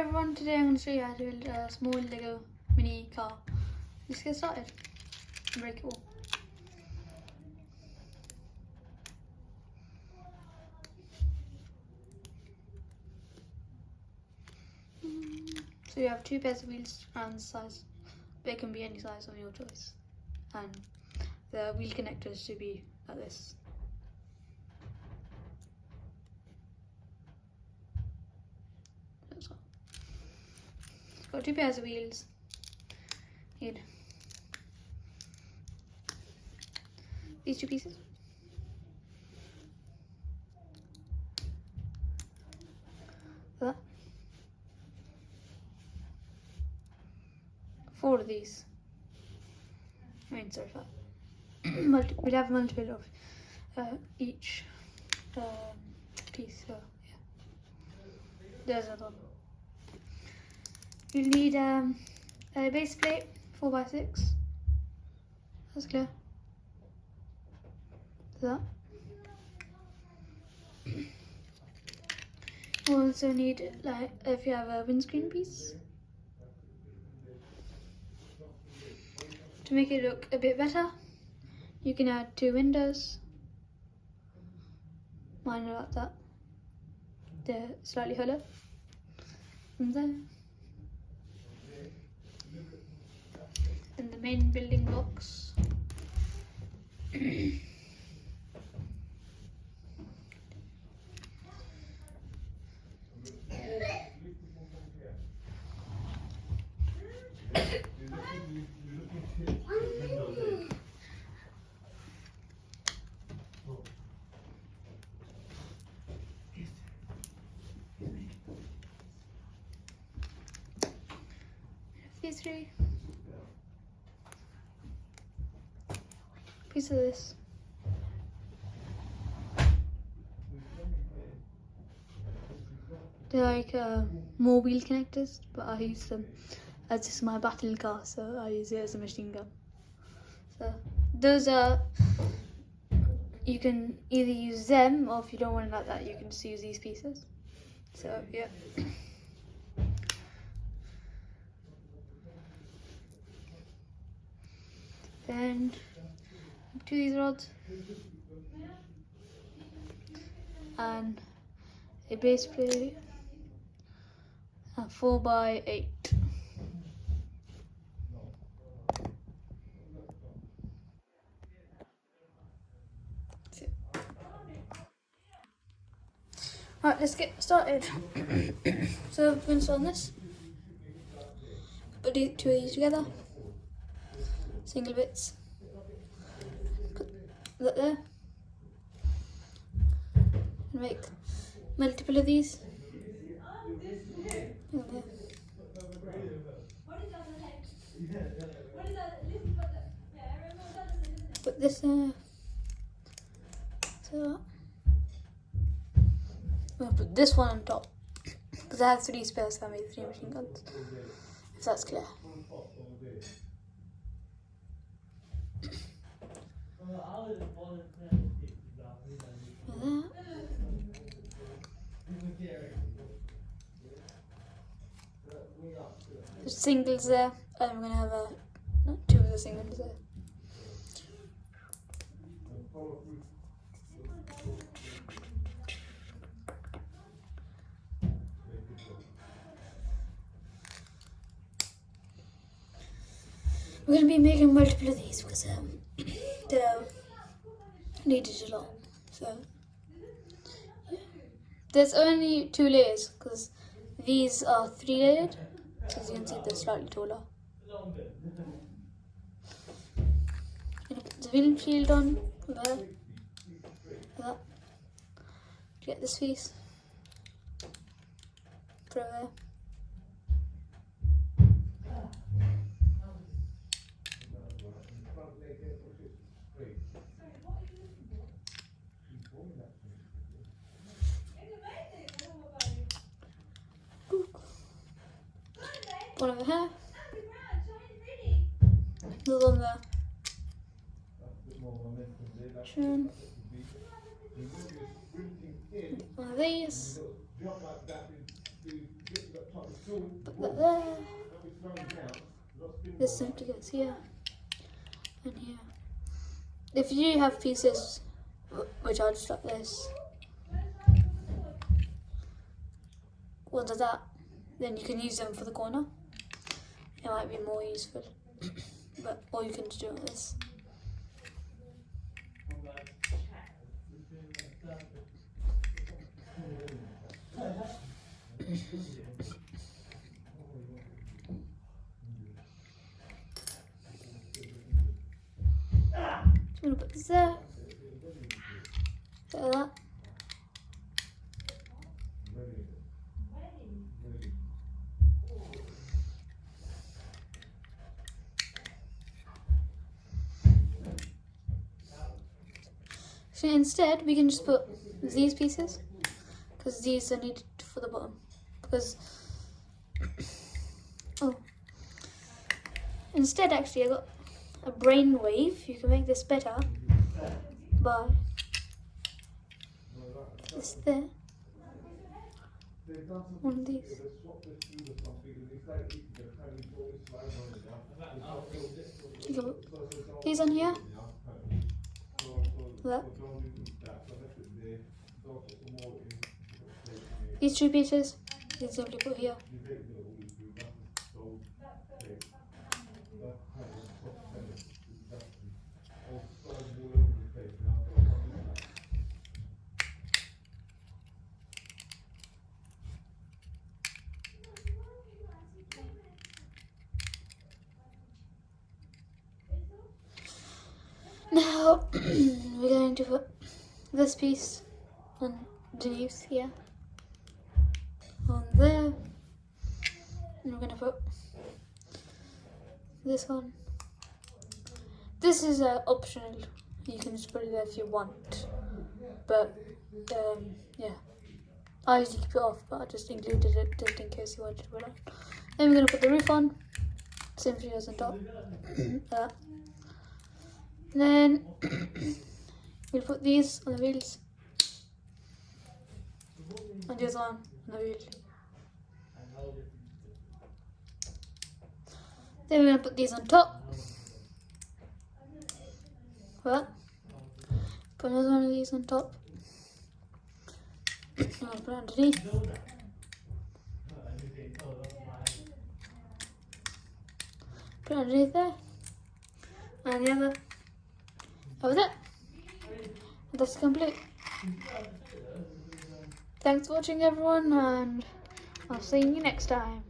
everyone, today I'm going to show you how to build a small Lego mini car. Let's get started. Break it all. So you have two pairs of wheels around the size. They can be any size of your choice. And the wheel connectors should be like this. Got two pairs of wheels. Need these two pieces. That. 4 of these. Sorry for that. We'd have multiple of each piece. So yeah, there's another one. You'll need a base plate, 4x6. That's clear. That. You also need, like, if you have a windscreen piece, to make it look a bit better, you can add 2 windows. Mine are like that. They're slightly hollow. And there. And the main building blocks. These 3 pieces of this. They're like more wheel connectors, but I use them as just my battle car, so I use it as a machine gun. So those are, you can either use them, or if you don't want it like that, you can just use these pieces. So yeah. Then 2 of these rods and a base plate, a 4x8. Right, let's get started. So we're going to start on this. Put 2 of these together. Single bits. Put that there. And make multiple of these. There. Put this there. So I'm going to put this one on top, because I have 3 spares, so I made 3 machine guns, if that's clear. There's singles there, and I'm going to have 2 of the singles there. We're going to be making multiple of these because they're needed a lot. So yeah. There's only 2 layers because these are 3 layered. As you can see, they're slightly taller. Gonna put the windshield on there. That. Get this piece. Put it there. One over here. Another one there. One of these. Put that there. This simply goes here and here. If you have pieces which are just like this, ones like that, then you can use them for the corner. It might be more useful, but or you can just do it like this. I'm gonna put this there, like that. So instead, we can just put these pieces, because these are needed for the bottom. Because instead, actually, I got a brain wave. You can make this better by this there. One of these. You can put these on here. That. These two pieces, you can simply put here. Now we're going to put this piece underneath here, on there, and we're going to put this one. This is optional, you can just put it there if you want, but yeah, I usually keep it off, but I just included it just in case you wanted to put it on. Then we're going to put the roof on, same thing as on top. Then we'll put these on the wheels, and this one on the wheel. Then we're going to put these on top. Well, put another one of these on top. I'm going to put it underneath. Put it underneath there. And the other. That was it. That's complete. Thanks for watching, everyone, and I'll see you next time.